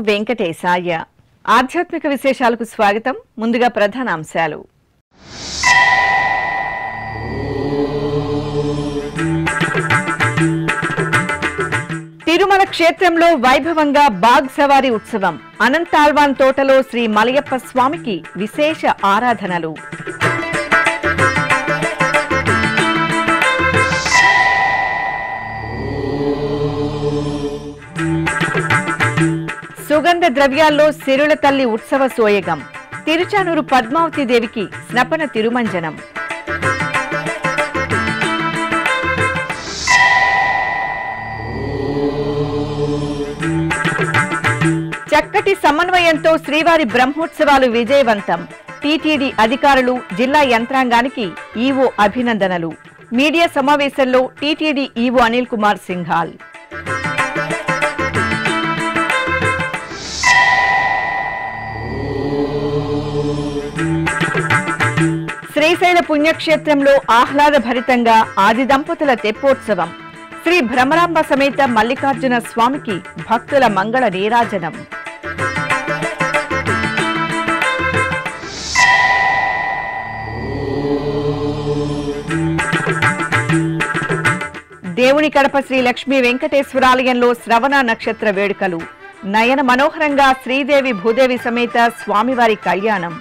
వెంకటేశాయ. ఆధ్యాత్మిక విశేషాలకు స్వాగతం. ముందుగా ప్రధానాంశాలు. తిరుమల క్షేత్రంలో వైభవంగా బాగ్ సవారీ ఉత్సవం. అనంతాళ్వాన్ తోటలో శ్రీ మలయప్ప స్వామికి విశేష ఆరాధనలు. సుగంధ ద్రవ్యాల్లో సిరుల తల్లి ఉత్సవ సోయగం. తిరుచానూరు పద్మావతి దేవికి స్నపన తిరుమంజనం. చక్కటి సమన్వయంతో శ్రీవారి బ్రహ్మోత్సవాలు విజయవంతం. టీటీడీ అధికారులు, జిల్లా యంత్రాంగానికి ఈవో అభినందనలు. మీడియా సమావేశంలో టీటీడీ ఈవో అనిల్ కుమార్ సింఘాల్. శ్రీశైల పుణ్యక్షేత్రంలో ఆహ్లాదభరితంగా ఆది దంపతుల తెప్పోత్సవం. శ్రీ భ్రమరాంబ సమేత మల్లికార్జున స్వామికి భక్తుల మంగళ నీరాజనం. దేవుని కడప శ్రీ లక్ష్మీ వెంకటేశ్వరాలయంలో శ్రవణ నక్షత్ర వేడుకలు. నయన మనోహరంగా శ్రీదేవి భూదేవి సమేత స్వామివారి కళ్యాణం.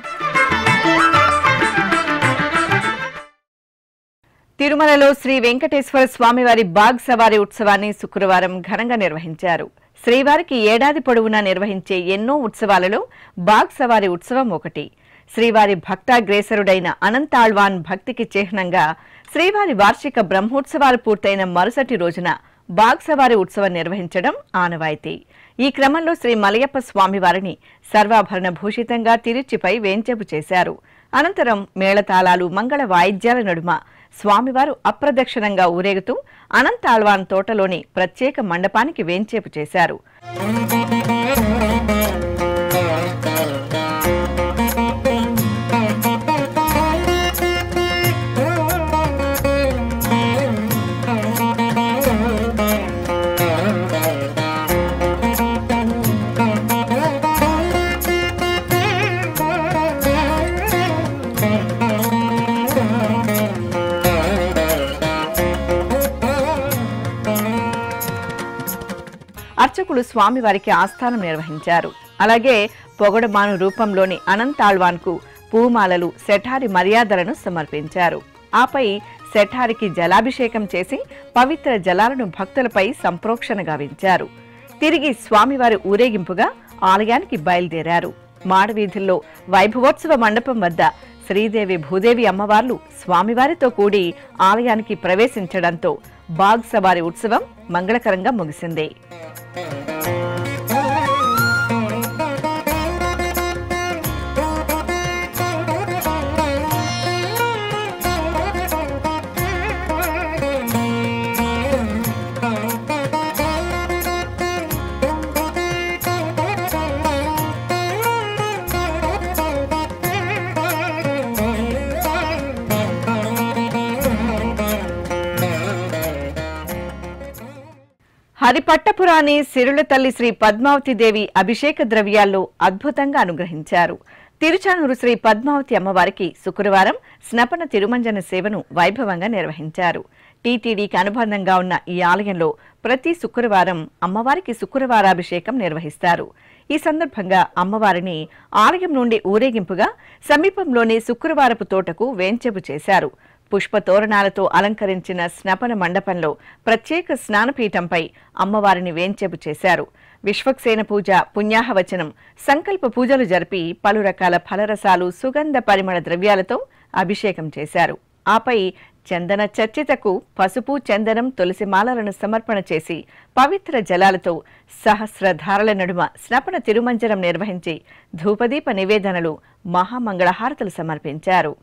తిరుమలలో శ్రీ వెంకటేశ్వర స్వామివారి బాగ్ సవారీ ఉత్సవాన్ని శుక్రవారం ఘనంగా నిర్వహించారు. శ్రీవారికి ఏడాది పొడవునా నిర్వహించే ఎన్నో ఉత్సవాలలో బాగ్ సవారీ ఉత్సవం ఒకటి. శ్రీవారి భక్తాగ్రేసరుడైన అనంతాళ్వాన్ భక్తికి చిహ్నంగా శ్రీవారి వార్షిక బ్రహ్మోత్సవాలు పూర్తయిన మరుసటి రోజున బాగ్ సవారీ ఉత్సవం నిర్వహించడం ఆనవాయితీ. ఈ క్రమంలో శ్రీ మలయప్ప స్వామివారిని సర్వాభరణ భూషితంగా తిరుచిపై వేంచేపు చేశారు. అనంతరం మేళతాళాలు, మంగళ వాయిద్యాల నడుమ స్వామివారు అప్రదక్షిణంగా ఊరేగుతూ అనంతాళ్వాన్ తోటలోని ప్రత్యేక మండపానికి వేంచేపు చేశారు. అర్చకులు స్వామివారికి ఆస్థానం నిర్వహించారు. అలాగే పొగడమాను రూపంలోని అనంతాళ్వాన్కు పూమాలలు, శఠారి మర్యాదలను సమర్పించారు. ఆపై శఠారికి జలాభిషేకం చేసి పవిత్ర జలాలను భక్తులపై సంప్రోక్షణ గావించారు. తిరిగి స్వామివారి ఊరేగింపుగా ఆలయానికి బయలుదేరారు. మాడవీధుల్లో వైభవోత్సవ మండపం వద్ద శ్రీదేవి భూదేవి అమ్మవార్లు స్వామివారితో కూడి ఆలయానికి ప్రవేశించడంతో బాగ్ సవారీ ఉత్సవం మంగళకరంగా ముగిసింది. హరిపట్టపురాణి సిరుల తల్లి శ్రీ పద్మావతి దేవి అభిషేక ద్రవ్యాల్లో అద్భుతంగా అనుగ్రహించారు. తిరుచానూరు శ్రీ పద్మావతి అమ్మవారికి శుక్రవారం స్నపన తిరుమంజన సేవను వైభవంగా నిర్వహించారు. టీటీడీకి అనుబంధంగా ఉన్న ఈ ఆలయంలో ప్రతి శుక్రవారం అమ్మవారికి శుక్రవారాభిషేకం నిర్వహిస్తారు. ఈ సందర్భంగా అమ్మవారిని ఆలయం నుండి ఊరేగింపుగా సమీపంలోని శుక్రవారపు తోటకు వేంచెపు చేశారు. పుష్ప తోరణాలతో అలంకరించిన స్నపన మండపంలో ప్రత్యేక స్నానపీఠంపై అమ్మవారిని వేంచేపు చేశారు. విశ్వక్సేన పూజ, పుణ్యాహవచనం, సంకల్ప పూజలు జరిపి పలు రకాల ఫలరసాలు, సుగంధ పరిమళ ద్రవ్యాలతో అభిషేకం చేశారు. ఆపై చందన చర్చితకు పసుపు, చందనం, తులసి మాలలను సమర్పణ చేసి పవిత్ర జలాలతో సహస్రధారల నడుమ స్నపన తిరుమంజనం నిర్వహించి ధూపదీప నివేదనలు, మహామంగళహారతులు సమర్పించారు.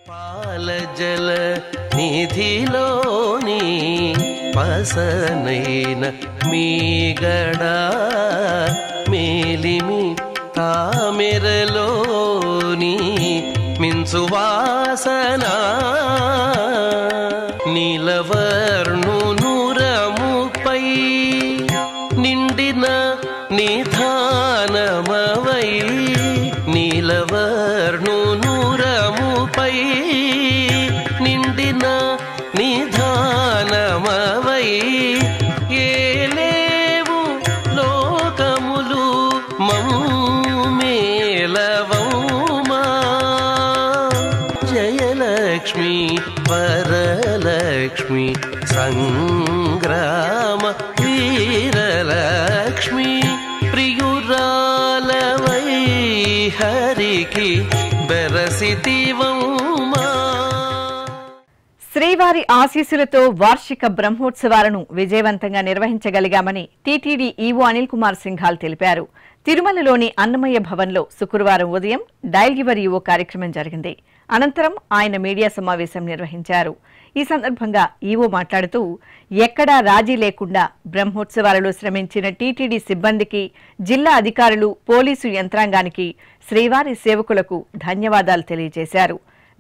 పాలజల నిధిలోని పసనైన మీగడ మేలిమి తామెరలోని మిన్సువాసన నీలవర్ణునురముపై నిండిన నిధాన ఏలేవు లోకములు మమ్మేలవౌమా జయలక్ష్మి వరలక్ష్మి సంగ్రామ వీరలక్ష్మి ప్రియురాలవై హరికి బెరసితివౌమా. శ్రీవారి ఆశీస్సులతో వార్షిక బ్రహ్మోత్సవాలను విజయవంతంగా నిర్వహించగలిగామని టీటీడీ ఈవో అనిల్ కుమార్ సింఘాల్ తెలిపారు. తిరుమలలోని అన్నమయ్య భవన్లో శుక్రవారం ఉదయం డయల్ యువర్ ఈవో కార్యక్రమం జరిగింది. అనంతరం ఆయన మీడియా సమావేశం నిర్వహించారు. ఈ సందర్భంగా ఈవో మాట్లాడుతూ ఎక్కడా రాజీ లేకుండా బ్రహ్మోత్సవాలలో శ్రమించిన టీటీడీ సిబ్బందికి, జిల్లా అధికారులు, పోలీసు యంత్రాంగానికి, శ్రీవారి సేవకులకు ధన్యవాదాలు తెలియజేశారు.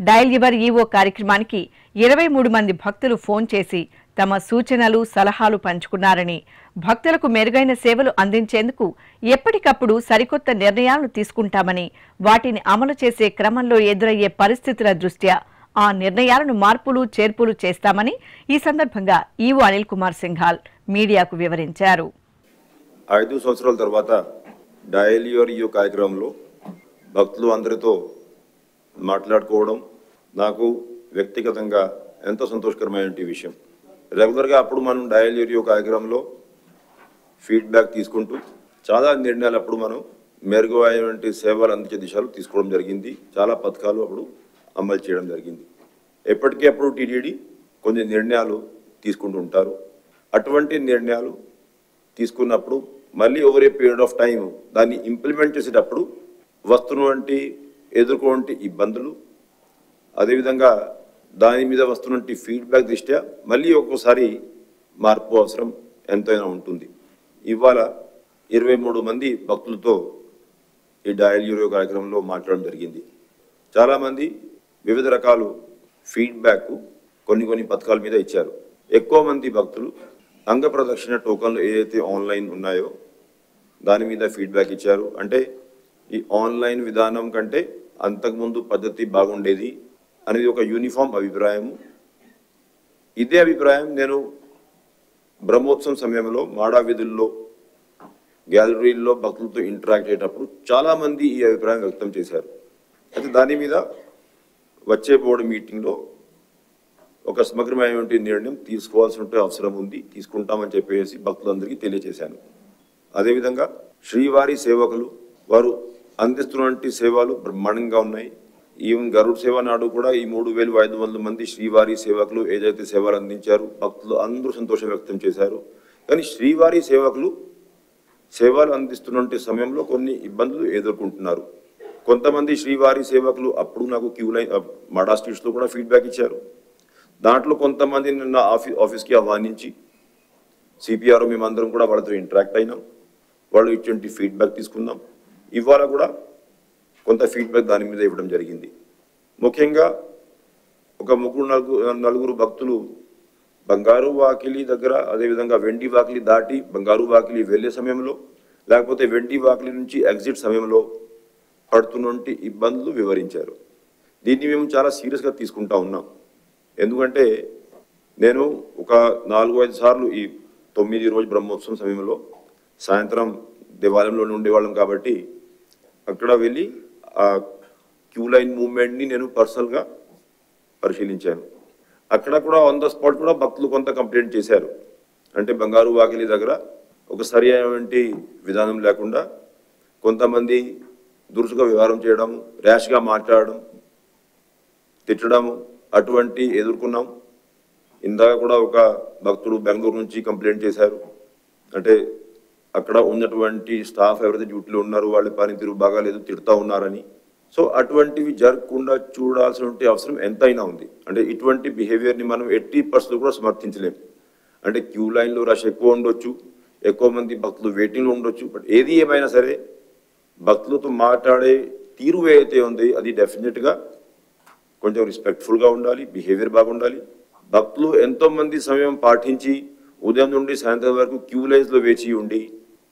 డయల్ యువర్ ఈవో కార్యక్రమానికి 23 మంది భక్తులు ఫోన్ చేసి తమ సూచనలు, సలహాలు పంచుకున్నారని, భక్తులకు మెరుగైన సేవలు అందించేందుకు ఎప్పటికప్పుడు సరికొత్త నిర్ణయాలను తీసుకుంటామని, వాటిని అమలు చేసే క్రమంలో ఎదురయ్యే పరిస్థితుల దృష్ట్యా ఆ నిర్ణయాలను మార్పులు, చేర్పులు చేస్తామని ఈ సందర్భంగా ఈవో అనిల్ కుమార్ సింఘాల్ మీడియాకు వివరించారు. 5 సంవత్సరాల తర్వాత డయల్ యువర్ ఈవో కార్యక్రమంలో భక్తులు అందరితో మాట్లాడుకోవడం నాకు వ్యక్తిగతంగా ఎంతో సంతోషకరమైన విషయం. రెగ్యులర్గా అప్పుడు మనం డయల్ యువర్ ఈవో కార్యక్రమంలో ఫీడ్బ్యాక్ తీసుకుంటూ చాలా నిర్ణయాలు అప్పుడు మనం మెరుగైనటువంటి సేవలు అందించే దిశలో తీసుకోవడం జరిగింది. చాలా పథకాలు అప్పుడు అమలు చేయడం జరిగింది. ఎప్పటికీ అప్పుడు టీటీడీ కొన్ని నిర్ణయాలు తీసుకుంటూ ఉంటారు. అటువంటి నిర్ణయాలు తీసుకున్నప్పుడు మళ్ళీ over a period of time దాన్ని ఇంప్లిమెంట్ చేసేటప్పుడు వస్తున్నటువంటి ఎదుర్కొంటే ఇబ్బందులు, అదేవిధంగా దాని మీద వస్తున్నటువంటి ఫీడ్బ్యాక్ దృష్ట్యా మళ్ళీ ఒక్కోసారి మార్పు అవసరం ఎంతైనా ఉంటుంది. ఇవాళ 23 మంది భక్తులతో ఈ డయల్ యువర్ ఈవో కార్యక్రమంలో మాట్లాడడం జరిగింది. చాలామంది వివిధ రకాలు ఫీడ్బ్యాక్ కొన్ని పథకాల మీద ఇచ్చారు. ఎక్కువ మంది భక్తులు అంగ ప్రదక్షిణ టోకన్లు ఏదైతే ఆన్లైన్ ఉన్నాయో దాని మీద ఫీడ్బ్యాక్ ఇచ్చారు. అంటే ఈ ఆన్లైన్ విధానం కంటే అంతకుముందు పద్ధతి బాగుండేది అనేది ఒక యూనిఫామ్ అభిప్రాయము. ఇదే అభిప్రాయం నేను బ్రహ్మోత్సవం సమయంలో మాడా వీధుల్లో, గ్యాలరీల్లో భక్తులతో ఇంటరాక్ట్ అయ్యేటప్పుడు చాలామంది ఈ అభిప్రాయం వ్యక్తం చేశారు. అయితే దాని మీద వచ్చే బోర్డు మీటింగ్లో ఒక సమగ్రమైనటువంటి నిర్ణయం తీసుకోవాల్సిన అవసరం ఉంది, తీసుకుంటామని చెప్పేసి భక్తులందరికీ తెలియజేశాను. అదేవిధంగా శ్రీవారి సేవకులు వారు అందిస్తున్నటువంటి సేవలు బ్రహ్మాండంగా ఉన్నాయి. ఈవెన్ గరుడ్ సేవ నాడు కూడా ఈ 3500 మంది శ్రీవారి సేవకులు ఏదైతే సేవలు అందించారు భక్తులు అందరూ సంతోషం వ్యక్తం చేశారు. కానీ శ్రీవారి సేవకులు సేవలు అందిస్తున్నటువంటి సమయంలో కొన్ని ఇబ్బందులు ఎదుర్కొంటున్నారు. కొంతమంది శ్రీవారి సేవకులు అప్పుడు నాకు క్యూ లైన్ మడా స్ట్రీట్స్లో కూడా ఫీడ్బ్యాక్ ఇచ్చారు. దాంట్లో కొంతమంది నిన్న ఆఫీస్కి ఆహ్వానించి సిపిఆర్ మేమందరం కూడా వాళ్ళతో ఇంటరాక్ట్ అయినాం. వాళ్ళు ఇటువంటి ఫీడ్బ్యాక్ తీసుకున్నాం. ఇవాళ కూడా కొంత ఫీడ్బ్యాక్ దాని మీద ఇవ్వడం జరిగింది. ముఖ్యంగా ఒక 3-4 భక్తులు బంగారు వాకిలి దగ్గర, అదేవిధంగా వెండి వాకిలి దాటి బంగారు వాకిలి వెళ్ళే సమయంలో, లేకపోతే వెండి వాకిలి నుంచి ఎగ్జిట్ సమయంలో పడుతున్నటువంటి ఇబ్బందులు వివరించారు. దీన్ని మేము చాలా సీరియస్గా తీసుకుంటా ఉన్నాం. ఎందుకంటే నేను ఒక 4-5 సార్లు ఈ 9 రోజు బ్రహ్మోత్సవం సమయంలో సాయంత్రం దేవాలయంలోనే ఉండేవాళ్ళం కాబట్టి అక్కడ వెళ్ళి ఆ క్యూ లైన్ మూవ్మెంట్ని నేను పర్సనల్గా పరిశీలించాను. అక్కడ కూడా ఆన్ ద స్పాట్ కూడా భక్తులు కొంత కంప్లైంట్ చేశారు. అంటే బంగారు వాకిలి దగ్గర ఒక సరి అయినటువంటి విధానం లేకుండా కొంతమంది దురుసుగా వ్యవహారం చేయడం, ర్యాష్గా మాట్లాడడం, తిట్టడము అటువంటి ఎదుర్కొన్నాం. ఇందాక కూడా ఒక భక్తుడు బెంగళూరు నుంచి కంప్లైంట్ చేశారు. అంటే అక్కడ ఉన్నటువంటి స్టాఫ్ ఎవరైతే డ్యూటీలో ఉన్నారో వాళ్ళ పనితీరు బాగాలేదు, తిడుతూ ఉన్నారని. సో అటువంటివి జరగకుండా చూడాల్సిన అవసరం ఎంతైనా ఉంది. అంటే ఇటువంటి బిహేవియర్ని మనం 80% కూడా సమర్థించలేం. అంటే క్యూ లైన్లో రష్ ఎక్కువ ఉండొచ్చు, ఎక్కువ మంది భక్తులు వెయిటింగ్లో ఉండొచ్చు. బట్ ఏది ఏమైనా సరే భక్తులతో మాట్లాడే తీరు ఏదైతే ఉంది అది డెఫినెట్గా కొంచెం రెస్పెక్ట్ఫుల్గా ఉండాలి, బిహేవియర్ బాగుండాలి. భక్తులు ఎంతోమంది సమయం పాటించి ఉదయం నుండి సాయంత్రం వరకు క్యూ లైన్స్లో వేచి ఉండి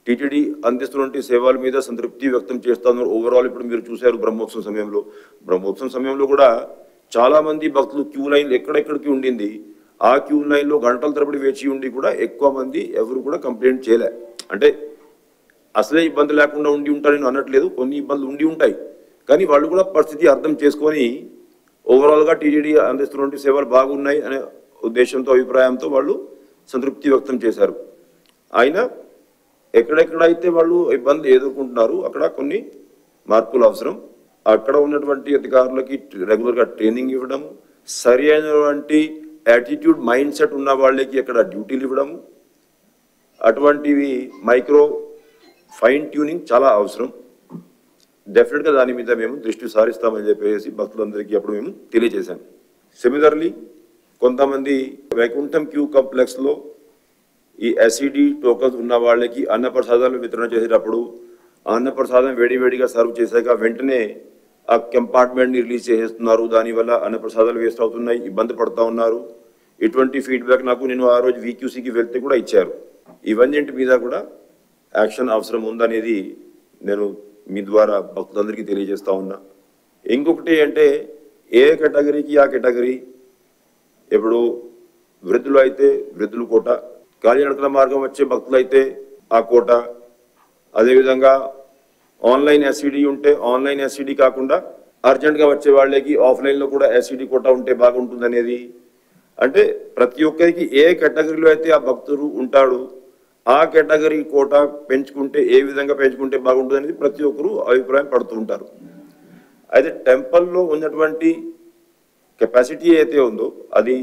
టీటీడీ అందిస్తున్న సేవల మీద సంతృప్తి వ్యక్తం చేస్తున్నారు. ఓవరాల్ ఇప్పుడు మీరు చూశారు బ్రహ్మోత్సవం సమయంలో కూడా చాలామంది భక్తులు క్యూ లైన్లు ఎక్కడెక్కడికి ఉండింది ఆ క్యూ లైన్లో గంటల తరబడి వేచి ఉండి కూడా ఎక్కువ మంది ఎవరు కూడా కంప్లైంట్ చేయలే. అంటే అసలే ఇబ్బంది లేకుండా ఉండి ఉంటారని అనట్లేదు, కొన్ని ఇబ్బందులు ఉండి ఉంటాయి. కానీ వాళ్ళు కూడా పరిస్థితి అర్థం చేసుకొని ఓవరాల్గా టీటీడీ అందిస్తున్నటువంటి సేవలు బాగున్నాయి అనే ఉద్దేశంతో, అభిప్రాయంతో వాళ్ళు సంతృప్తి వ్యక్తం చేశారు. అయినా ఎక్కడెక్కడైతే వాళ్ళు ఇబ్బంది ఎదుర్కొంటున్నారు అక్కడ కొన్ని మార్పులు అవసరం. అక్కడ ఉన్నటువంటి అధికారులకి రెగ్యులర్గా ట్రైనింగ్ ఇవ్వడం, సరి అయినటువంటి యాటిట్యూడ్ మైండ్ సెట్ ఉన్న వాళ్ళకి అక్కడ డ్యూటీలు ఇవ్వడము, అటువంటివి మైక్రో ఫైన్ ట్యూనింగ్ చాలా అవసరం. డెఫినెట్గా దాని మీద మేము దృష్టి సారిస్తామని చెప్పేసి భక్తులందరికీ అప్పుడు మేము తెలియజేశాం. సిమిలర్లీ కొంతమంది వైకుంఠం క్యూ కాంప్లెక్స్లో ఈ ఎస్ఈడి టోకన్స్ ఉన్న వాళ్ళకి అన్నప్రసాదాలు వితరణ చేసేటప్పుడు అన్నప్రసాదం వేడివేడిగా సర్వ్ చేశాక వెంటనే ఆ కంపార్ట్మెంట్ని రిలీజ్ చేసేస్తున్నారు. దానివల్ల అన్నప్రసాదాలు వేస్ట్ అవుతున్నాయి, ఇబ్బంది పడుతూ ఉన్నారు. ఇటువంటి ఫీడ్బ్యాక్ నాకు నేను ఆ రోజు వీక్యూసీకి వెళ్తే కూడా ఇచ్చారు. ఇవన్నింటి మీద కూడా యాక్షన్ అవసరం ఉందనేది నేను మీ ద్వారా భక్తులందరికీ తెలియజేస్తా ఉన్నా. ఇంకొకటి అంటే ఏ కేటగిరీకి ఆ కేటగిరీ, ఇప్పుడు వృద్ధులు అయితే వృద్ధుల కోట, కాలినడకల మార్గం వచ్చే భక్తులు అయితే ఆ కోట, అదేవిధంగా ఆన్లైన్ ఎస్ఈడి ఉంటే ఆన్లైన్ ఎస్ఈడి కాకుండా అర్జెంట్గా వచ్చే వాళ్ళకి ఆఫ్లైన్లో కూడా ఎస్ఈడి కోట ఉంటే బాగుంటుంది అనేది. అంటే ప్రతి ఒక్కరికి ఏ కేటగిరీలో అయితే ఆ భక్తుడు ఉంటాడు ఆ కేటగిరీ కోట పెంచుకుంటే ఏ విధంగా పెంచుకుంటే బాగుంటుంది అనేది ప్రతి ఒక్కరు అభిప్రాయం పడుతూ ఉంటారు. అయితే టెంపుల్లో ఉన్నటువంటి కెపాసిటీ అయితే ఉందో అది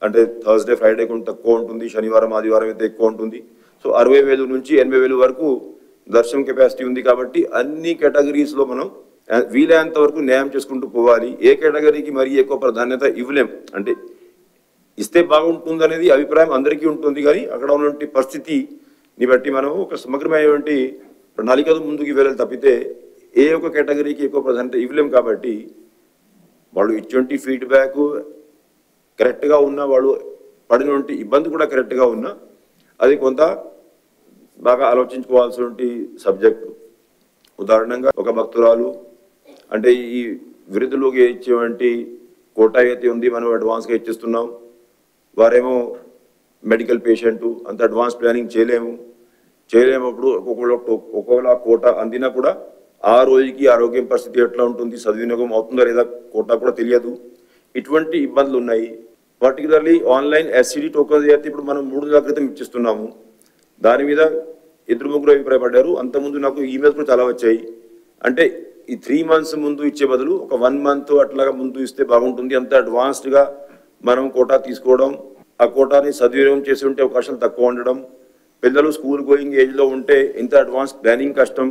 అంటే థర్స్డే ఫ్రైడే కొంచెం తక్కువ ఉంటుంది, శనివారం ఆదివారం అయితే ఎక్కువ ఉంటుంది. సో 60,000 నుంచి 80,000 వరకు దర్శనం కెపాసిటీ ఉంది. కాబట్టి అన్ని కేటగిరీస్లో మనం వీలైనంత వరకు న్యాయం చేసుకుంటూ పోవాలి. ఏ కేటగిరీకి మరీ ఎక్కువ ప్రాధాన్యత ఇవ్వలేం, అంటే ఇస్తే బాగుంటుంది అనేది అభిప్రాయం అందరికీ ఉంటుంది. కానీ అక్కడ ఉన్నటువంటి పరిస్థితిని బట్టి మనం ఒక సమగ్రమైనటువంటి ప్రణాళికతో ముందుకు వెళ్ళాలి తప్పితే ఏ ఒక్క కేటగిరీకి ఎక్కువ ప్రాధాన్యత ఇవ్వలేం. కాబట్టి వాళ్ళు ఇటువంటి ఫీడ్బ్యాక్ కరెక్ట్గా ఉన్నా, వాళ్ళు పడినటువంటి ఇబ్బంది కూడా కరెక్ట్గా ఉన్నా అది కొంత బాగా ఆలోచించుకోవాల్సినటువంటి సబ్జెక్టు. ఉదాహరణంగా ఒక భక్తురాలు అంటే ఈ వృద్ధులుగా ఇచ్చేటువంటి కోటా అయితే ఉంది, మనం అడ్వాన్స్గా ఇచ్చేస్తున్నాం, వారేమో మెడికల్ పేషెంటు, అంత అడ్వాన్స్ ప్లానింగ్ చేయలేమప్పుడు ఒక్కొక్కలా కోటా అందినా కూడా ఆ రోజుకి ఆరోగ్యం పరిస్థితి ఎట్లా ఉంటుంది, సద్వినియోగం అవుతుందా లేదా కోటా కూడా తెలియదు. ఇటువంటి ఇబ్బందులు ఉన్నాయి. పర్టికులర్లీ ఆన్లైన్ ఎస్సీడీ టోకన్స్ అయితే ఇప్పుడు మనం 3 నెలల క్రితం ఇచ్చిస్తున్నాము. దాని మీద 2-3 అభిప్రాయపడ్డారు. అంతకుముందు నాకు ఈమెయిల్స్ కూడా చాలా వచ్చాయి. అంటే ఈ 3 months ముందు ఇచ్చే బదులు ఒక 1 month అట్లాగా ముందు ఇస్తే బాగుంటుంది. అంత అడ్వాన్స్డ్గా మనం కోటా తీసుకోవడం, ఆ కోటాని సద్వినియోగం చేసి ఉంటే అవకాశాలు తక్కువ ఉండడం, పిల్లలు స్కూల్ గోయింగ్ ఏజ్లో ఉంటే ఇంత అడ్వాన్స్ ప్లానింగ్ కష్టం.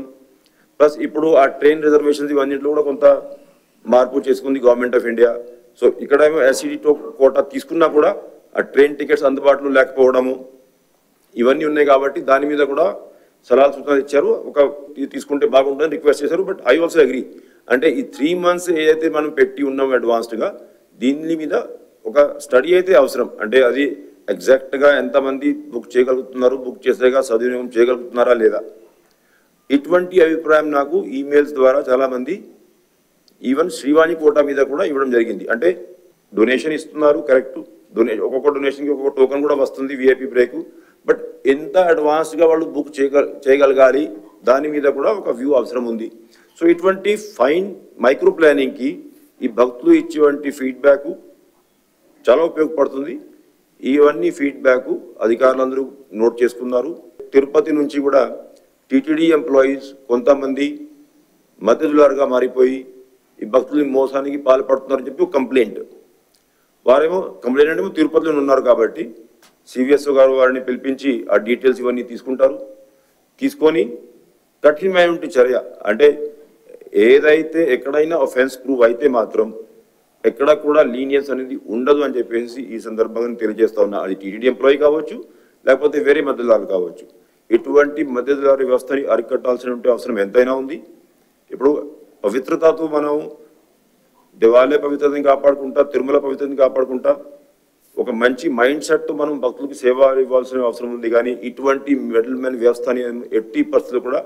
ప్లస్ ఇప్పుడు ఆ ట్రైన్ రిజర్వేషన్స్ ఇవన్నింటిలో కూడా కొంత మార్పు చేసుకుంది గవర్నమెంట్ ఆఫ్ ఇండియా. సో ఇక్కడేమో ఎస్సీడీ కోటా తీసుకున్నా కూడా ఆ ట్రైన్ టికెట్స్ అందుబాటులో లేకపోవడము ఇవన్నీ ఉన్నాయి. కాబట్టి దాని మీద కూడా సలహా సూచనలు ఇచ్చారు. ఒక తీసుకుంటే బాగుంటుందని రిక్వెస్ట్ చేశారు. But I also agree. అంటే ఈ 3 months ఏదైతే మనం పెట్టి ఉన్నాం అడ్వాన్స్డ్గా, దీని మీద ఒక స్టడీ అయితే అవసరం. అంటే అది ఎగ్జాక్ట్గా ఎంతమంది బుక్ చేయగలుగుతున్నారు, బుక్ చేసేగా సద్వినియోగం చేయగలుగుతున్నారా లేదా, ఇటువంటి అభిప్రాయం నాకు ఈమెయిల్స్ ద్వారా చాలామంది ఈవెన్ శ్రీవాణి కోటా మీద కూడా ఇవ్వడం జరిగింది. అంటే డొనేషన్ ఇస్తున్నారు, కరెక్ట్, ఒక్కొక్క డొనేషన్కి ఒక్కొక్క టోకన్ కూడా వస్తుంది, విఐపి బ్రేక్. బట్ ఎంత అడ్వాన్స్గా వాళ్ళు బుక్ చేయగలగాలి దాని మీద కూడా ఒక వ్యూ అవసరం ఉంది. సో ఇటువంటి ఫైన్ మైక్రో ప్లానింగ్కి ఈ భక్తులు ఇచ్చేటువంటి ఫీడ్బ్యాక్ చాలా ఉపయోగపడుతుంది. ఇవన్నీ ఫీడ్బ్యాక్ అధికారులందరూ నోట్ చేసుకున్నారు. తిరుపతి నుంచి కూడా టీటీడీ ఎంప్లాయీస్ కొంతమంది మద్దతుదారుగా మారిపోయి ఈ భక్తుల మోసానికి పాల్పడుతున్నారని చెప్పి ఒక కంప్లైంట్. వారేమో కంప్లైంట్ అంటే తిరుపతిలో ఉన్నారు కాబట్టి సివిఎస్ఓ గారు వారిని పిలిపించి ఆ డీటెయిల్స్ ఇవన్నీ తీసుకుంటారు. తీసుకొని కఠినమైన చర్య, అంటే ఏదైతే ఎక్కడైనా ఒఫెన్స్ ప్రూవ్ అయితే మాత్రం ఎక్కడ కూడా లీనియన్స్ అనేది ఉండదు అని చెప్పేసి ఈ సందర్భంగా తెలియజేస్తా ఉన్నా. అది టీటీడీ ఎంప్లాయీ కావచ్చు, లేకపోతే వేరే మద్దతుదారులు కావచ్చు. ఇటువంటి మద్దతుదారు వ్యవస్థని అరికట్టాల్సిన అవసరం ఎంతైనా ఉంది. ఇప్పుడు పవిత్రతతో మనం దేవాలయ పవిత్రతని కాపాడుకుంటా, తిరుమల పవిత్రతని కాపాడుకుంటా, ఒక మంచి మైండ్ సెట్ మనం భక్తులకి సేవ ఇవ్వాల్సిన అవసరం ఉంది. కానీ ఇటువంటి మిడిల్ మ్యాన్ వ్యవస్థని ఎట్టి పరిస్థితులు కూడా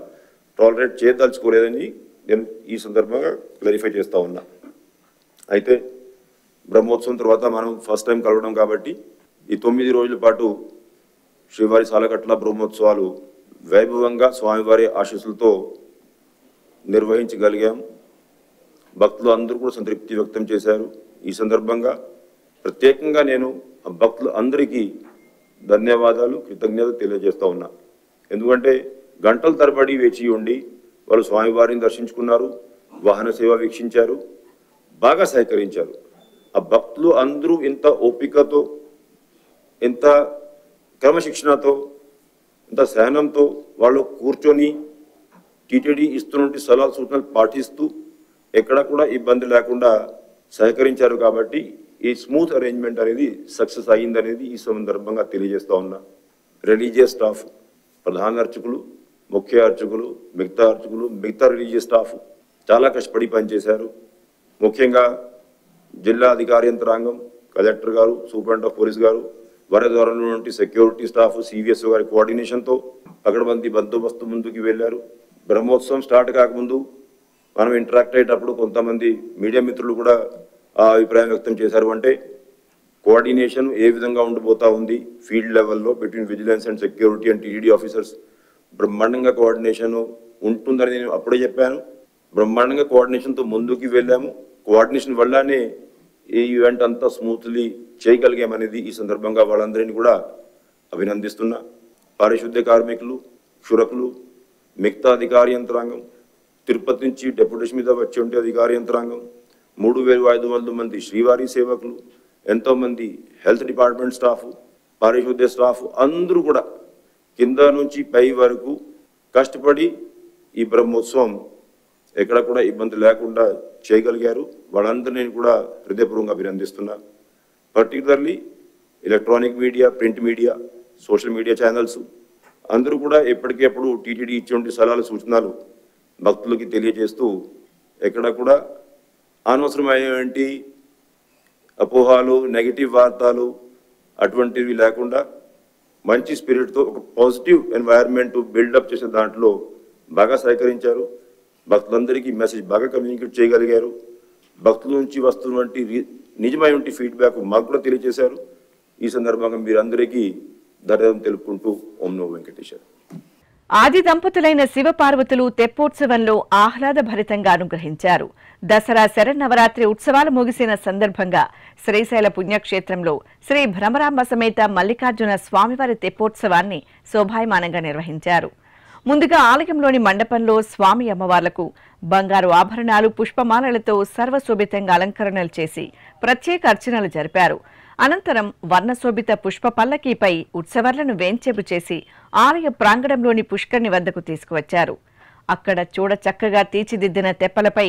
టాలరేట్ చేయదలుచుకోలేదని నేను ఈ సందర్భంగా క్లారిఫై చేస్తూ ఉన్నా. అయితే బ్రహ్మోత్సవం తర్వాత మనం ఫస్ట్ టైం కలవడం కాబట్టి ఈ 9 రోజుల పాటు శ్రీవారి సాలకట్ల బ్రహ్మోత్సవాలు వైభవంగా స్వామివారి ఆశీస్సులతో నిర్వహించగలిగాం. భక్తులు అందరూ కూడా సంతృప్తి వ్యక్తం చేశారు. ఈ సందర్భంగా ప్రత్యేకంగా నేను ఆ భక్తులు అందరికీ ధన్యవాదాలు, కృతజ్ఞతలు తెలియజేస్తూ ఉన్నా. ఎందుకంటే గంటల తరబడి వేచి ఉండి వాళ్ళు స్వామివారిని దర్శించుకున్నారు, వాహన సేవ వీక్షించారు, బాగా సహకరించారు. ఆ భక్తులు అందరూ ఇంత ఓపికతో, ఇంత క్రమశిక్షణతో, ఇంత సహనంతో వాళ్ళు కూర్చొని టీటీడీ ఇస్తున్నటువంటి సలహా సూచనలు పాటిస్తూ ఎక్కడ కూడా ఇబ్బంది లేకుండా సహకరించారు. కాబట్టి ఈ స్మూత్ అరేంజ్మెంట్ అనేది సక్సెస్ అయ్యిందనేది ఈ సందర్భంగా తెలియజేస్తూ ఉన్నా. రిలీజియస్ స్టాఫ్, ప్రధాన అర్చకులు, ముఖ్య అర్చకులు, మిగతా రిలీజియస్ స్టాఫ్ చాలా కష్టపడి పనిచేశారు. ముఖ్యంగా జిల్లా అధికార యంత్రాంగం, కలెక్టర్ గారు, సూపరింటెండెంట్ ఆఫ్ పోలీస్ గారు, వారి ద్వారా ఉన్నటువంటి సెక్యూరిటీ స్టాఫ్, సివిఎస్ గారి కోఆర్డినేషన్తో పకడ్బందీ బందోబస్తు ముందుకు వెళ్ళారు. బ్రహ్మోత్సవం స్టార్ట్ కాకముందు మనం ఇంటరాక్ట్ అయ్యేటప్పుడు కొంతమంది మీడియా మిత్రులు కూడా ఆ అభిప్రాయం వ్యక్తం చేశారు. అంటే కోఆర్డినేషన్ ఏ విధంగా ఉండబోతా ఉంది ఫీల్డ్ లెవెల్లో between vigilance and security and TTD officers, బ్రహ్మాండంగా కోఆర్డినేషన్ ఉంటుందని నేను అప్పుడే చెప్పాను. బ్రహ్మాండంగా కోఆర్డినేషన్తో ముందుకు వెళ్ళాము. కోఆర్డినేషన్ వల్లనే ఈ ఈవెంట్ అంతా స్మూత్లీ చేయగలిగామనేది ఈ సందర్భంగా వాళ్ళందరినీ కూడా అభినందిస్తున్నా. పారిశుద్ధ్య కార్మికులు, క్షురకులు, మిగతా అధికార యంత్రాంగం, తిరుపతి నుంచి డెప్యుటేషన్ మీద వచ్చి ఉంటే అధికార యంత్రాంగం, 3500 మంది శ్రీవారి సేవకులు, ఎంతోమంది హెల్త్ డిపార్ట్మెంట్ స్టాఫ్, పారిశుద్ధ్య స్టాఫ్ అందరూ కూడా కింద నుంచి పై వరకు కష్టపడి ఈ బ్రహ్మోత్సవం ఎక్కడ కూడా ఇబ్బంది లేకుండా చేయగలిగారు. వాళ్ళందరినీ కూడా హృదయపూర్వకంగా అభినందిస్తున్నా. Particularly electronic media, print media, social media channels అందరూ కూడా ఎప్పటికెప్పుడు టీటీడీ ఇచ్చేటువంటి సలహాలు, సూచనలు భక్తులకి తెలియజేస్తూ ఎక్కడ కూడా అనవసరమైనటువంటి అపోహాలు, నెగిటివ్ వార్తలు అటువంటివి లేకుండా మంచి స్పిరిట్తో ఒక పాజిటివ్ ఎన్వైరన్మెంట్ బిల్డప్ చేసే దాంట్లో బాగా సహకరించారు. భక్తులందరికీ మెసేజ్ బాగా కమ్యూనికేట్ చేయగలిగారు. భక్తుల నుంచి వస్తున్నటువంటి నిజమైనటువంటి ఫీడ్బ్యాక్ మాకు కూడా తెలియజేశారు. ఈ సందర్భంగా మీరందరికీ ధన్యవాదాలు తెలుపుకుంటూ ఓం నమో వెంకటేశ్వర. ఆది దంపతులైన శివపార్వతులు తెప్పోత్సవంలో ఆహ్లాదభరితంగా అనుగ్రహించారు. దసరా శరన్నవరాత్రి ఉత్సవాలు ముగిసిన సందర్భంగా శ్రీశైల పుణ్యక్షేత్రంలో శ్రీ భ్రమరాంబ సమేత మల్లికార్జున స్వామివారి తెప్పోత్సవాన్ని శోభాయమానంగా నిర్వహించారు. ముందుగా ఆలయంలోని మండపంలో స్వామి అమ్మవార్లకు బంగారు ఆభరణాలు, పుష్పమాలలతో సర్వశోభితంగా అలంకరణలు చేసి ప్రత్యేక అర్చనలు జరిపారు. అనంతరం వర్ణశోభిత పుష్ప పల్లకీపై ఉత్సవాలను వేంచేపు చేసి ఆలయ ప్రాంగణంలోని పుష్కరిణి వద్దకు తీసుకువచ్చారు. అక్కడ చూడ చక్కగా తీర్చిదిద్దిన తెప్పలపై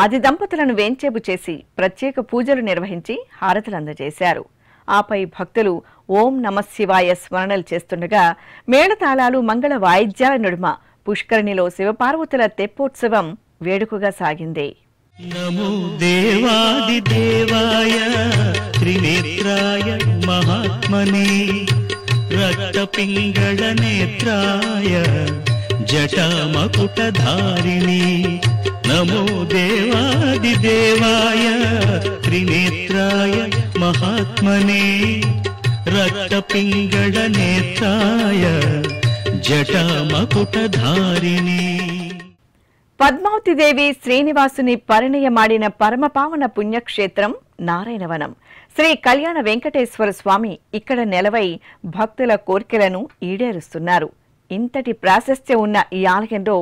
ఆది దంపతులను వేంచేపు చేసి ప్రత్యేక పూజలు నిర్వహించి హారతులు అందజేశారు. ఆపై భక్తులు ఓం నమఃశివాయ స్మరణలు చేస్తుండగా మేళతాళాలు, మంగళ వాయిద్యాల నడుమ పుష్కరిణిలో శివపార్వతుల తెప్పోత్సవం వేడుకగా సాగింది. నమో దేవాది దేవాయ త్రినేత్రాయ మహాత్మనే రక్తపింగళ నేత్రాయ జటామకుటధారిణి. నమో దేవాది దేవాయ త్రినేత్రాయ మహాత్మనే రక్తపింగళ నేత్రాయ జటామకుటధారిణి. పద్మావతిదేవి శ్రీనివాసుని పరిణయమాడిన పరమపావన పుణ్యక్షేత్రం నారాయణవనం. శ్రీ కళ్యాణ వెంకటేశ్వర స్వామి ఇక్కడ నెలవై భక్తుల కోర్కెలను ఈడేరుస్తున్నారు. ఇంతటి ప్రాశస్త్యం ఉన్న ఈ ఆలయంలో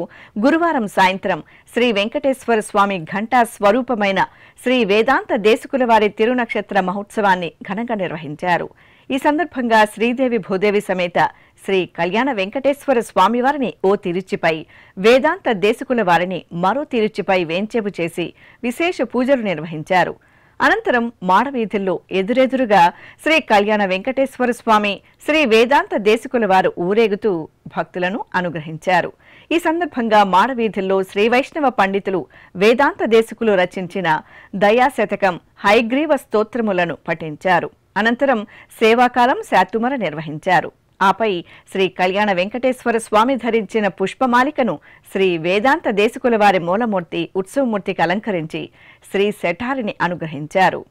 గురువారం సాయంత్రం శ్రీ వెంకటేశ్వర స్వామి ఘంటా స్వరూపమైన శ్రీ వేదాంత దేశికుల వారి తిరునక్షత్ర మహోత్సవాన్ని ఘనంగా నిర్వహించారు. ఈ సందర్భంగా శ్రీదేవి భూదేవి సమేత శ్రీ కళ్యాణ వెంకటేశ్వర స్వామివారిని ఓ తిరుచిపై, వేదాంత దేశికుల వారిని మరో తిరుచిపై వేంచేపు చేసి విశేష పూజలు నిర్వహించారు. అనంతరం మాడవీధుల్లో ఎదురెదురుగా శ్రీ కళ్యాణ వెంకటేశ్వర స్వామి, శ్రీ వేదాంత దేశికుల వారు ఊరేగుతూ భక్తులను అనుగ్రహించారు. ఈ సందర్భంగా మాడవీధుల్లో శ్రీ వైష్ణవ పండితులు వేదాంత దేశికులు రచించిన దయాశతకం, హయగ్రీవ స్తోత్రములను పఠించారు. అనంతరం సేవాకాలం శాతుమర నిర్వహించారు. ఆపై శ్రీ కళ్యాణ వెంకటేశ్వర స్వామి ధరించిన పుష్పమాలికను శ్రీ వేదాంత దేశికుల వారి మూలమూర్తి ఉత్సవమూర్తికి అలంకరించి శ్రీ శఠారిని అనుగ్రహించారు.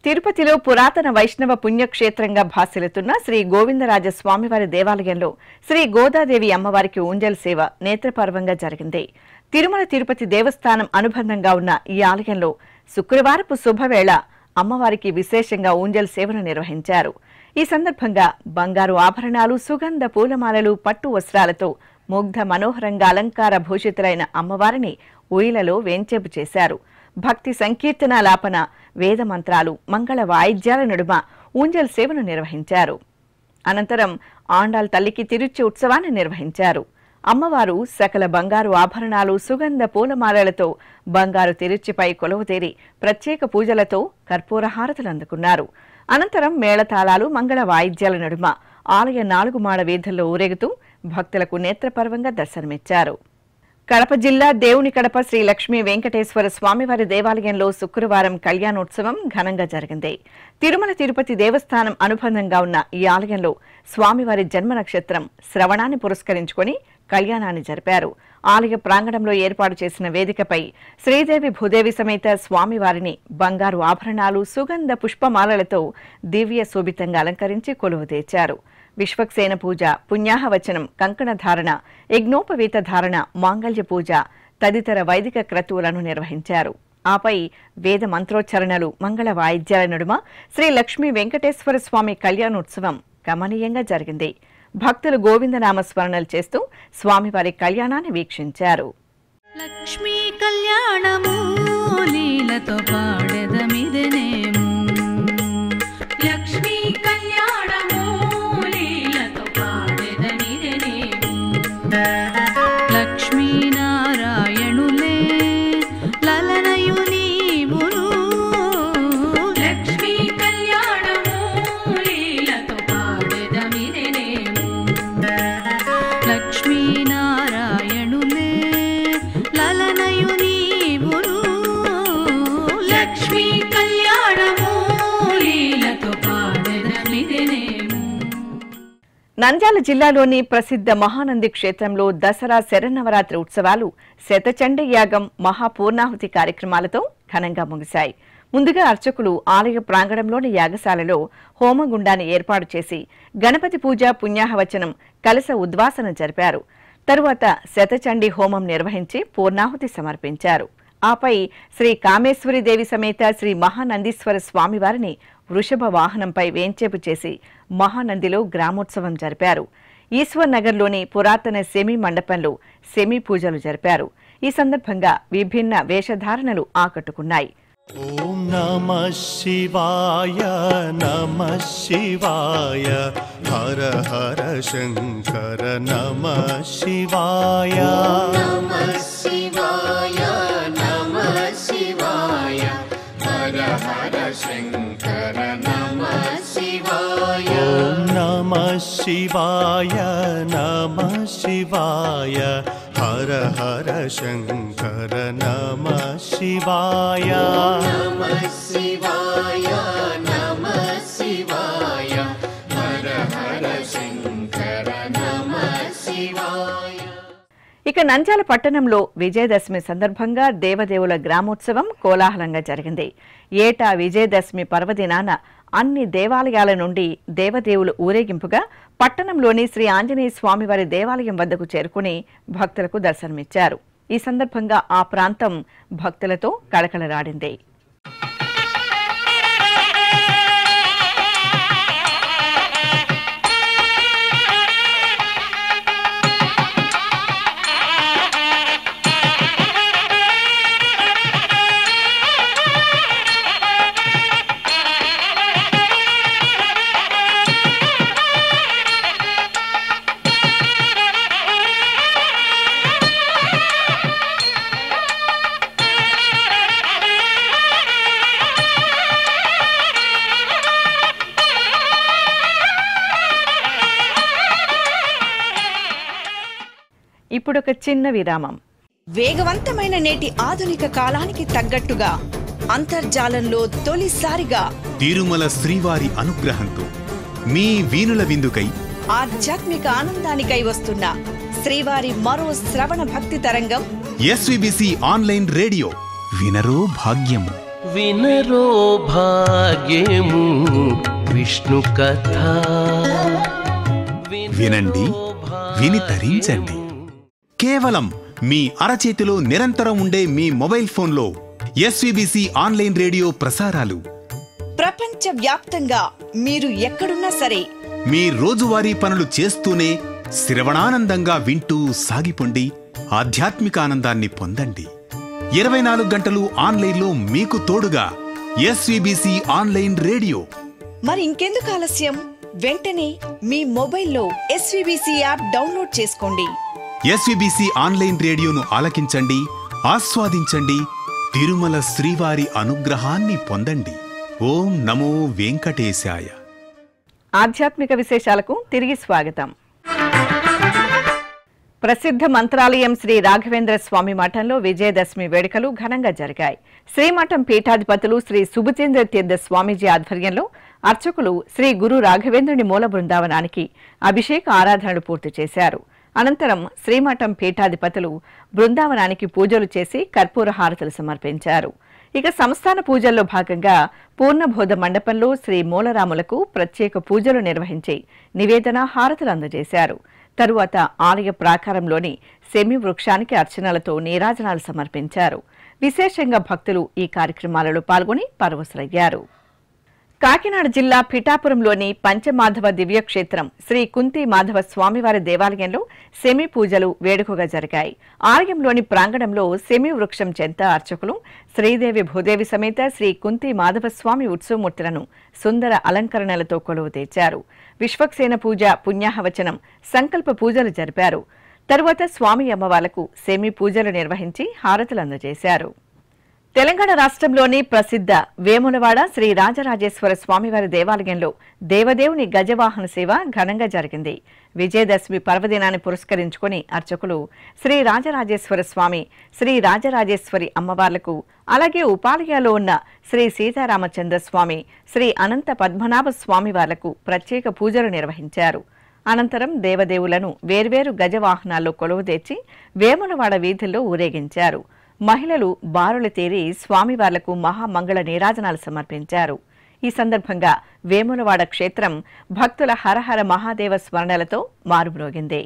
తిరుపతిలో పురాతన వైష్ణవ పుణ్యక్షేత్రంగా భాసిల్లుతున్న శ్రీ గోవిందరాజ స్వామివారి దేవాలయంలో శ్రీ గోదాదేవి అమ్మవారికి ఊంజల్ సేవ నేత్రపర్వంగా జరిగింది. తిరుమల తిరుపతి దేవస్థానం అనుబంధంగా ఉన్న ఈ ఆలయంలో శుక్రవారపు శుభవేళ అమ్మవారికి విశేషంగా ఊంజల్ సేవను నిర్వహించారు. ఈ సందర్భంగా బంగారు ఆభరణాలు, సుగంధ పూలమాలలు, పట్టు వస్త్రాలతో ముగ్ధ మనోహరంగా అలంకార భూషితులైన అమ్మవారిని ఊయలలో వేంచేపు చేశారు. భక్తి సంకీర్తనాలాపన, వేద మంత్రాలు, మంగళ వాయిద్యాల నడుమ ఊంజల్ సేవను నిర్వహించారు. అనంతరం ఆండాల్ తల్లికి తిరుచి ఉత్సవాన్ని నిర్వహించారు. అమ్మవారు సకల బంగారు ఆభరణాలు, సుగంధ పూలమాలలతో బంగారు తిరుచిపై కొలువుతీరి ప్రత్యేక పూజలతో కర్పూర హారతులు అందుకున్నారు. అనంతరం మేళతాళాలు, మంగళ వాయిద్యాల నడుమ ఆలయ 4 మాడ వీధుల్లో ఊరేగుతూ భక్తులకు నేత్రపర్వంగా దర్శనమిచ్చారు. కడప జిల్లా దేవుని కడప శ్రీ లక్ష్మీ వెంకటేశ్వర స్వామివారి దేవాలయంలో శుక్రవారం కళ్యాణోత్సవం ఘనంగా జరిగింది. తిరుమల తిరుపతి దేవస్థానం అనుబంధంగా ఉన్న ఈ ఆలయంలో స్వామివారి జన్మ నక్షత్రం శ్రవణాన్ని పురస్కరించుకుని కళ్యాణాన్ని జరిపారు. ఆలయ ప్రాంగణంలో ఏర్పాటు చేసిన వేదికపై శ్రీదేవి భూదేవి సమేత స్వామివారిని బంగారు ఆభరణాలు, సుగంధ పుష్పమాలలతో దివ్య శోభితంగా అలంకరించి కొలువుదీర్చారు. విశ్వక్సేన పూజ, పుణ్యాహవచనం, కంకణ ధారణ, యజ్ఞోపవీత ధారణ, మాంగళ్య పూజ తదితర వైదిక క్రతువులను నిర్వహించారు. ఆపై వేద మంత్రోచ్చరణలు, మంగళ వాయిద్యాల నడుమ శ్రీ లక్ష్మీ వెంకటేశ్వర స్వామి కళ్యాణోత్సవం కమనీయంగా జరిగింది. భక్తులు గోవిందనామ స్మరణలు చేస్తూ స్వామివారి కళ్యాణాన్ని వీక్షించారు. లక్ష్మీ కళ్యాణము లీలతో పాడెదమిదెనేము, లక్ష్మీ కళ్యాణము లీలతో పాడెదమిదెనేము, లక్ష్మీనారాయణులే లలనయు నీవును, లక్ష్మీ కళ్యాణము లీలతో పాడెదమిదెనేము, లక్ష్మీనారాయణులే లలనయు నీవును, లక్ష్మీ కళ్యాణము లీలతో పాడెదమిదెనేము. నంద్యాల జిల్లాలోని ప్రసిద్ధ మహానంది క్షేత్రంలో దసరా శరన్నవరాత్రి ఉత్సవాలు శతచండీ యాగం, మహాపూర్ణాహుతి కార్యక్రమాలతో ఘనంగా ముగిశాయి. ముందుగా అర్చకులు ఆలయ ప్రాంగణంలోని యాగశాలలో హోమగుండాన్ని ఏర్పాటు చేసి గణపతి పూజ, పుణ్యాహవచనం, కలశ ఉద్వాసన జరిపారు. తరువాత శతచండీ హోమం నిర్వహించి పూర్ణాహుతి సమర్పించారు. ఆపై శ్రీ కామేశ్వరీదేవి సమేత శ్రీ మహానందీశ్వర స్వామివారిని వృషభ వాహనంపై వేంచేపు చేసి మహానందిలో గ్రామోత్సవం జరిపారు. ఈశ్వర్ నగర్లోని పురాతన సెమీ మండపంలో సెమీ పూజలు జరిపారు. ఈ సందర్భంగా విభిన్న వేషధారణలు ఆకట్టుకున్నాయి. ఓం నమః శివాయ నమః శివాయ, హర హర శంకర నమః శివాయ, నమః శివాయ నమః శివాయ, హర హర శంకర నమః శివాయ, ఓం నమః శివాయ నమః శివాయ, హర హర శంకర నమః శివాయ, నమః శివాయ నమః శివాయ, హర హర శంకర నమః శివాయ. ఇక నంద్యాల పట్టణంలో విజయదశమి సందర్భంగా దేవదేవుల గ్రామోత్సవం కోలాహలంగా జరిగింది. ఏటా విజయదశమి పర్వదినాన అన్ని దేవాలయాల నుండి దేవదేవులు ఊరేగింపుగా పట్టణంలోని శ్రీ ఆంజనేయ స్వామివారి దేవాలయం వద్దకు చేరుకుని భక్తులకు దర్శనమిచ్చారు. ఈ సందర్భంగా ఆ ప్రాంతం భక్తులతో కళకళలాడింది. ఇప్పుడొక చిన్న విరామం. వేగవంతమైన నేటి ఆధునిక కాలానికి తగ్గట్టుగా అంతర్జాలంలో తొలిసారిగా తిరుమల శ్రీవారి అనుగ్రహంతో మీ వీణుల విందుకై ఆధ్యాత్మిక ఆనందానికై వస్తున్న శ్రీవారి మరో శ్రవణ భక్తి తరంగం ఎస్విబిసి ఆన్లైన్ రేడియో. వినరో భాగ్యము, వినరో భాగ్యము విష్ణు కథ. వినండి, విని తరించండి. కేవలం మీ అరచేతిలో నిరంతరం ఉండే మీ మొబైల్ ఫోన్లో ఎస్విబిసి ఆన్లైన్ రేడియో ప్రసారాలు ప్రపంచ వ్యాప్తంగా మీరు ఎక్కడున్నా సరే మీ రోజువారీ పనులు చేస్తూనే శ్రవణానందంగా వింటూ సాగిపోండి. ఆధ్యాత్మిక ఆనందాన్ని పొందండి. 24 గంటలు ఆన్లైన్లో మీకు తోడుగా ఎస్విబిసి ఆన్లైన్ రేడియో. మరి ఇంకెందుకు ఆలస్యం? వెంటనే మీ మొబైల్లో ఎస్విబిసి యాప్ డౌన్లోడ్ చేసుకోండి. ఎస్విబిసి ఆన్లైన్ రేడియోను ఆలకించండి, ఆస్వాదించండి. తిరుమల శ్రీవారి అనుగ్రహాన్ని పొందండి. ఓం నమో వెంకటేశాయ. ఆధ్యాత్మిక విశేషాలకు తిరిగి స్వాగతం. ప్రసిద్ధ మంత్రాలయం శ్రీ రాఘవేంద్ర స్వామి మఠంలో విజయదశమి వేడుకలు ఘనంగా జరిగాయి. శ్రీమఠం పీఠాధిపతులు శ్రీ సుభుచేంద్ర తీర్థ స్వామీజీ ఆధ్వర్యంలో అర్చకులు శ్రీ గురు రాఘవేంద్రుని మూల బృందావనానికి అభిషేక ఆరాధనలు పూర్తి చేశారు. అనంతరం శ్రీమఠం పీఠాధిపతులు బృందావనానికి పూజలు చేసి కర్పూర హారతులు సమర్పించారు. ఇక సంస్థాన పూజల్లో భాగంగా పూర్ణబోధ మండపంలో శ్రీ మూలరాములకు ప్రత్యేక పూజలు నిర్వహించి నివేదన హారతులు అందజేశారు. తరువాత ఆలయ ప్రాకారంలోని సెమి వృక్షానికి అర్చనలతో నీరాజనాలు సమర్పించారు. విశేషంగా భక్తులు ఈ కార్యక్రమాలలో పాల్గొని పరవశులయ్యారు. కాకినాడ జిల్లా పిఠాపురంలోని పంచమాధవ దివ్యక్షేత్రం శ్రీ కుంతి మాధవ స్వామివారి దేవాలయంలో సెమి పూజలు వేడుకగా జరిగాయి. ఆలయంలోని ప్రాంగణంలో సెమి వృక్షం చెంత అర్చకులు శ్రీదేవి భూదేవి సమేత శ్రీ కుంతి మాధవ స్వామి ఉత్సవమూర్తులను సుందర అలంకరణలతో కొలువు తెచ్చారు. విశ్వక్సేన పూజ, పుణ్యాహవచనం, సంకల్ప పూజలు జరిపారు. తరువాత స్వామి అమ్మవార్లకు సెమి పూజలు నిర్వహించి హారతులు అందజేశారు. తెలంగాణ రాష్ట్రంలోని ప్రసిద్ధ వేములవాడ శ్రీ రాజరాజేశ్వర స్వామివారి దేవాలయంలో దేవదేవుని గజవాహన సేవ ఘనంగా జరిగింది. విజయదశమి పర్వదినాన్ని పురస్కరించుకుని అర్చకులు శ్రీ రాజరాజేశ్వర స్వామి, శ్రీ రాజరాజేశ్వరి అమ్మవార్లకు, అలాగే ఉపాలయాలో ఉన్న శ్రీ సీతారామచంద్ర స్వామి, శ్రీ అనంత పద్మనాభ స్వామివార్లకు ప్రత్యేక పూజలు నిర్వహించారు. అనంతరం దేవదేవులను వేర్వేరు గజవాహనాల్లో కొలువు తెచ్చి వేములవాడ వీధుల్లో ఊరేగించారు. మహిళలు బారులు తీరి స్వామివార్లకు మహామంగళ నీరాజనాలు సమర్పించారు. ఈ సందర్భంగా వేములవాడ క్షేత్రం భక్తుల హరహర మహాదేవ స్మరణలతో మారుమ్రోగింది.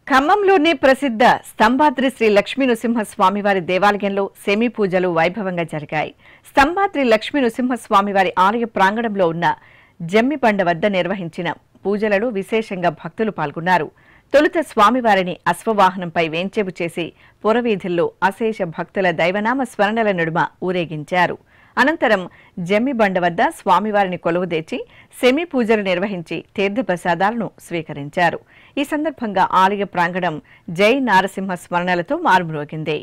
ఖమ్మంలోని ప్రసిద్ధ స్తంభాద్రి శ్రీ లక్ష్మీ నృసింహ స్వామివారి దేవాలయంలో సెమి పూజలు వైభవంగా జరిగాయి. స్తంభాద్రి లక్ష్మీ నృసింహ స్వామివారి ఆలయ ప్రాంగణంలో ఉన్న జమ్మిబండ వద్ద నిర్వహించిన పూజలలో విశేషంగా భక్తులు పాల్గొన్నారు. తొలుత స్వామివారిని అశ్వవాహనంపై వేంచేపు చేసి పురవీధుల్లో అశేష భక్తుల దైవనామ స్మరణల నడుమ ఊరేగించారు. అనంతరం జమ్మిబండ వద్ద స్వామివారిని కొలువుదీర్చి సెమి పూజలు నిర్వహించి తీర్థప్రసాదాలను స్వీకరించారు. ఈ సందర్భంగా ఆలయ ప్రాంగణం జై నారసింహ స్మరణలతో మారుమ్రోగింది.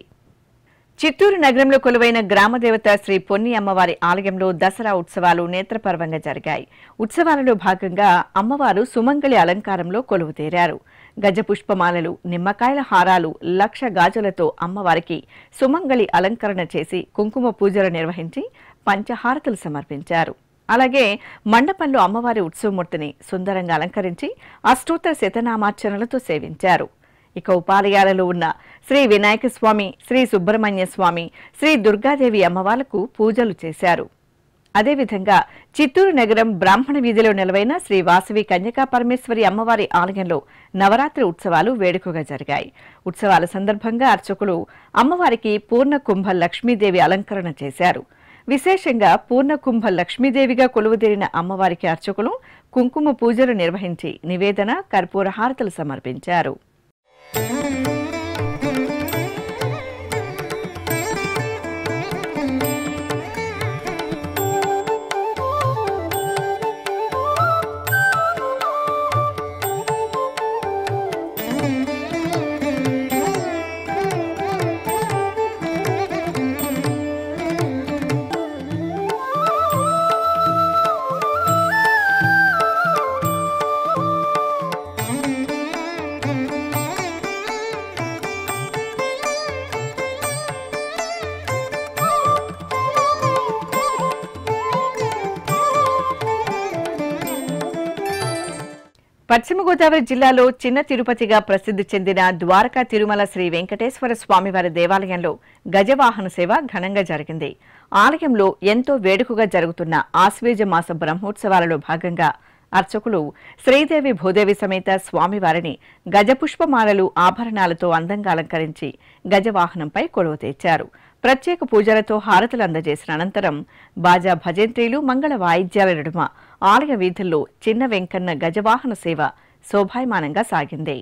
చిత్తూరు నగరంలో కొలువైన గ్రామదేవత శ్రీ పొన్ని అమ్మవారి ఆలయంలో దసరా ఉత్సవాలు నేత్రపర్వంగా జరిగాయి. ఉత్సవాలలో భాగంగా అమ్మవారు సుమంగళి అలంకారంలో కొలువుతీరారు. గజ పుష్పమాలలు, నిమ్మకాయల హారాలు, లక్ష గాజులతో అమ్మవారికి సుమంగళి అలంకరణ చేసి కుంకుమ పూజలు నిర్వహించి పంచహారతులు సమర్పించారు. అలాగే మండపంలో అమ్మవారి ఉత్సవమూర్తిని సుందరంగా అలంకరించి అష్టోత్తర శతనామార్చనలతో సేవించారు. ఇక ఉపాలయాలలో ఉన్న శ్రీ వినాయక స్వామి, శ్రీ సుబ్రహ్మణ్య స్వామి, శ్రీ దుర్గాదేవి అమ్మవార్లకు పూజలు చేశారు. అదేవిధంగా చిత్తూరు నగరం బ్రాహ్మణ వీధిలో నెలవైన శ్రీ వాసవి కన్యకా పరమేశ్వరి అమ్మవారి ఆలయంలో నవరాత్రి ఉత్సవాలు వేడుకగా జరిగాయి. ఉత్సవాల సందర్భంగా అర్చకులు అమ్మవారికి పూర్ణకుంభ లక్ష్మీదేవి అలంకరణ చేశారు. విశేషంగా పూర్ణకుంభ లక్ష్మీదేవిగా కొలువుదీరిన అమ్మవారికి అర్చకులు కుంకుమ పూజలు నిర్వహించి నివేదన, కర్పూర హారతులు సమర్పించారు. పశ్చిమ గోదావరి జిల్లాలో చిన్న తిరుపతిగా ప్రసిద్ధి చెందిన ద్వారకా తిరుమల శ్రీ వెంకటేశ్వర స్వామివారి దేవాలయంలో గజవాహన సేవ ఘనంగా జరిగింది. ఆలయంలో ఎంతో వేడుకగా జరుగుతున్న ఆశ్వేజ మాస బ్రహ్మోత్సవాలలో భాగంగా అర్చకులు శ్రీదేవి భూదేవి సమేత స్వామివారిని గజపుష్పమాలలు, ఆభరణాలతో అందంగా అలంకరించి గజవాహనంపై కొలువు తెచ్చారు. ప్రత్యేక పూజలతో హారతులు అందజేసిన అనంతరం బాజా భజంత్రీలు, మంగళ వాయిద్యాల నడుమ ఆలయ వీధుల్లో చిన్న వెంకన్న గజవాహన సేవ శోభాయమానంగా సాగింది.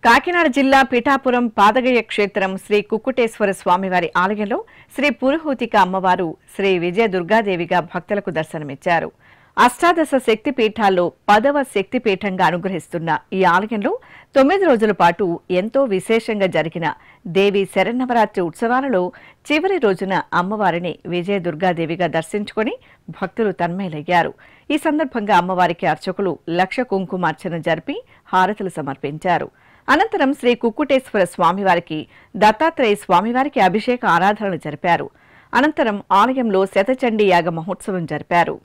కాకినాడ జిల్లా పిఠాపురం పాదగయ్య క్షేత్రం శ్రీ కుక్కుటేశ్వర స్వామివారి ఆలయంలో శ్రీ పురుహూతిక అమ్మవారు శ్రీ విజయ దుర్గాదేవిగా భక్తులకు దర్శనమిచ్చారు. అష్టాదశ శక్తిపీఠాల్లో 10వ శక్తిపీఠంగా అనుగ్రహిస్తున్న ఈ ఆలయంలో 9 రోజుల పాటు ఎంతో విశేషంగా జరిగిన దేవి శరన్నవరాత్రి ఉత్సవాలలో చివరి రోజున అమ్మవారిని విజయ దుర్గాదేవిగా దర్శించుకుని భక్తులు తన్మయులయ్యారు. ఈ సందర్భంగా అమ్మవారికి అర్చకులు లక్ష కుంకుమార్చన జరిపి హారతులు సమర్పించారు. అనంతరం శ్రీ కుక్కుటేశ్వర స్వామివారికి, దత్తాత్రేయ స్వామివారికి అభిషేక ఆరాధనలు జరిపారు. అనంతరం ఆలయంలో శతచండీ యాగ మహోత్సవం జరిపారు.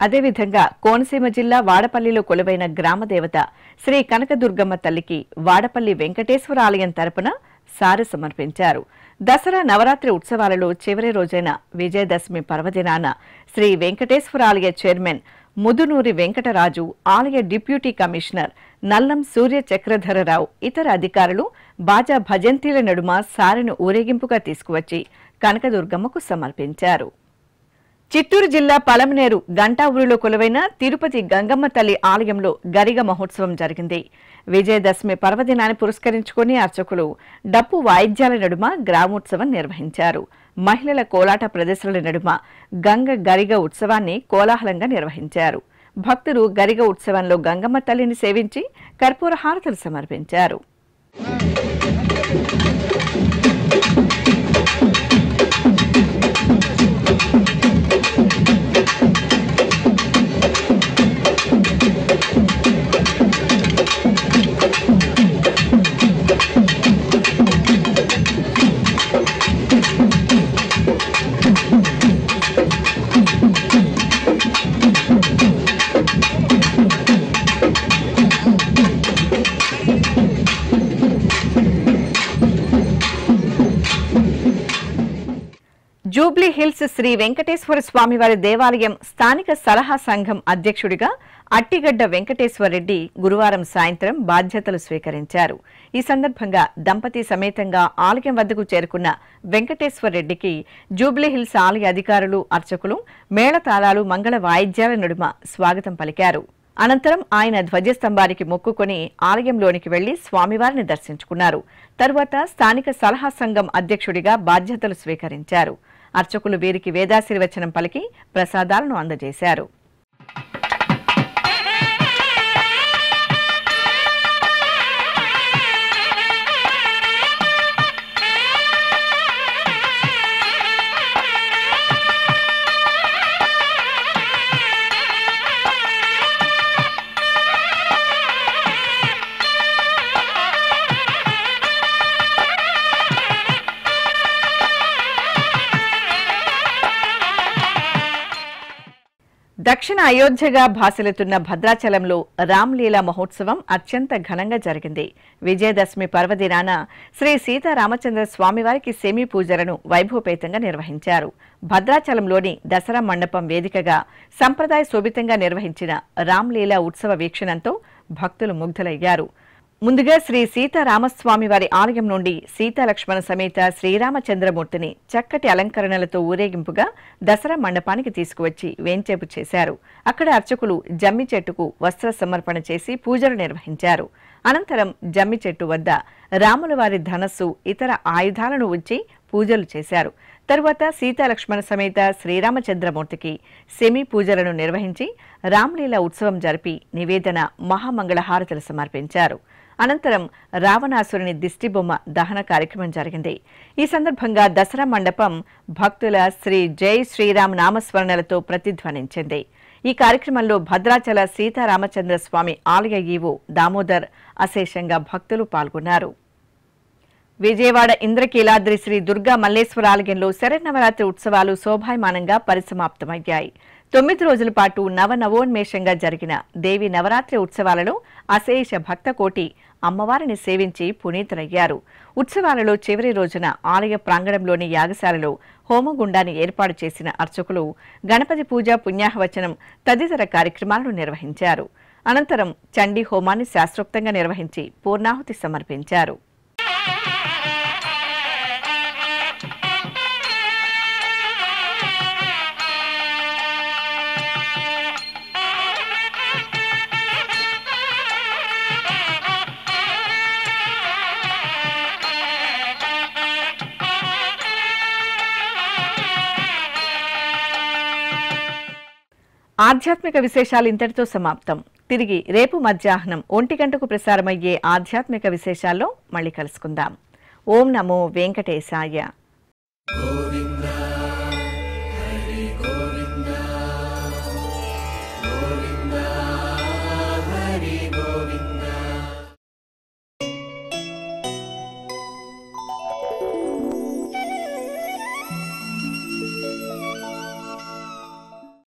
అదేవిధంగా కోనసీమ జిల్లా వాడపల్లిలో కొలువైన గ్రామదేవత శ్రీ కనకదుర్గమ్మ తల్లికి వాడపల్లి వెంకటేశ్వర ఆలయం తరపున సారె సమర్పించారు. దసరా నవరాత్రి ఉత్సవాలలో చివరి రోజైన విజయదశమి పర్వదినాన శ్రీ వెంకటేశ్వర ఆలయ చైర్మన్ ముదునూరి వెంకటరాజు, ఆలయ డిప్యూటీ కమిషనర్ నల్లం సూర్య చక్రధరరావు, ఇతర అధికారులు బాజా భజంత్రీల నడుమ సారెను ఊరేగింపుగా తీసుకువచ్చి కనకదుర్గమ్మకు సమర్పించారు. చిత్తూరు జిల్లా పలమనేరు గంటా ఊరిలో కొలువైన తిరుపతి గంగమ్మ తల్లి ఆలయంలో గరిగ మహోత్సవం జరిగింది. విజయదశమి పర్వదినాన్ని పురస్కరించుకుని అర్చకులు డప్పు వాయిద్యాల నడుమ గ్రామోత్సవం నిర్వహించారు. మహిళల కోలాట ప్రదర్శనల నడుమ గరిగ ఉత్సవాన్ని కోలాహలంగా నిర్వహించారు. భక్తులు గరిగ ఉత్సవంలో గంగమ్మ తల్లిని సేవించి కర్పూర హారతులు సమర్పించారు. జూబ్లీ హిల్స్ శ్రీ వెంకటేశ్వర స్వామివారి దేవాలయం స్థానిక సలహా సంఘం అధ్యక్షుడిగా అట్టిగడ్డ వెంకటేశ్వర రెడ్డి గురువారం సాయంత్రం బాధ్యతలు స్వీకరించారు. ఈ సందర్భంగా దంపతి సమేతంగా ఆలయం వద్దకు చేరుకున్న వెంకటేశ్వర రెడ్డికి జూబ్లీ హిల్స్ ఆలయ అధికారులు, అర్చకులు మేళతాళాలు, మంగళ వాయిద్యాల నడుమ స్వాగతం పలికారు. అనంతరం ఆయన ధ్వజస్తంభానికి మొక్కుకొని ఆలయంలోనికి వెళ్లి స్వామివారిని దర్శించుకున్నారు. తరువాత స్థానిక సలహా సంఘం అధ్యక్షుడిగా బాధ్యతలు స్వీకరించారు. అర్చకులు వీరికి వేదాశీర్వచనం పలికి ప్రసాదాలను అందజేశారు. దక్షిణ అయోధ్యగా భాసిల్లుతున్న భద్రాచలంలో రామ్లీలా మహోత్సవం అత్యంత ఘనంగా జరిగింది. విజయదశమి పర్వదినాన శ్రీ సీతారామచంద్ర స్వామివారికి సెమీ పూజలను వైభవపేతంగా నిర్వహించారు. భద్రాచలంలోని దసరా మండపం వేదికగా సంప్రదాయ శోభితంగా నిర్వహించిన రామ్లీలా ఉత్సవ వీక్షణంతో భక్తులు ముగ్ధులయ్యారు. ముందుగా శ్రీ సీతారామస్వామి వారి ఆలయం నుండి సీతాలక్ష్మణ సమేత శ్రీరామచంద్రమూర్తిని చక్కటి అలంకరణలతో ఊరేగింపుగా దసరా మండపానికి తీసుకువచ్చి వేంచేపు చేశారు. అక్కడ అర్చకులు జమ్మి చెట్టుకు వస్త్ర సమర్పణ చేసి పూజలు నిర్వహించారు. అనంతరం జమ్మి చెట్టు వద్ద రాముల వారి ధనస్సు, ఇతర ఆయుధాలను ఉంచి పూజలు చేశారు. తరువాత సీతాలక్ష్మణ సమేత శ్రీరామచంద్రమూర్తికి సెమీ పూజలను నిర్వహించి రామ్లీలా ఉత్సవం జరిపి నివేదన, మహామంగళహారతులు సమర్పించారు. అనంతరం రావణాసురుని దిష్టిబొమ్మ దహన కార్యక్రమం జరిగింది. ఈ సందర్భంగా దసరా మండపం భక్తుల శ్రీ జై శ్రీరామ్ నామస్మరణలతో ప్రతిధ్వనించింది. ఈ కార్యక్రమంలో భద్రాచల సీతారామచంద్ర స్వామి ఆలయ ఈవో దామోదర్ అశేషంగా భక్తులు పాల్గొన్నారు. విజయవాడ ఇంద్రకీలాద్రి శ్రీ దుర్గా మల్లేశ్వర ఆలయంలో శరన్నవరాత్రి ఉత్సవాలు శోభాయమానంగా పరిసమాప్తమయ్యాయి. 9 రోజుల పాటు నవనవోన్మేషంగా జరిగిన దేవి నవరాత్రి ఉత్సవాలలో అశేష భక్తకోటి అమ్మవారిని సేవించి పునీతులయ్యారు. ఉత్సవాలలో చివరి రోజున ఆలయ ప్రాంగణంలోని యాగశాలలో హోమగుండాన్ని ఏర్పాటు చేసిన అర్చకులు గణపతి పూజ, పుణ్యాహవచనం తదితర కార్యక్రమాలను నిర్వహించారు. అనంతరం చండీ హోమాన్ని శాస్త్రోక్తంగా నిర్వహించి పూర్ణాహుతి సమర్పించారు. ఆధ్యాత్మిక విశేషాలు ఇంతటితో సమాప్తం. తిరిగి రేపు మధ్యాహ్నం 1 గంటకు ప్రసారమయ్యే ఆధ్యాత్మిక విశేషాల్లో మళ్ళీ కలుసుకుందాం. ఓం నమో వెంకటేశాయ.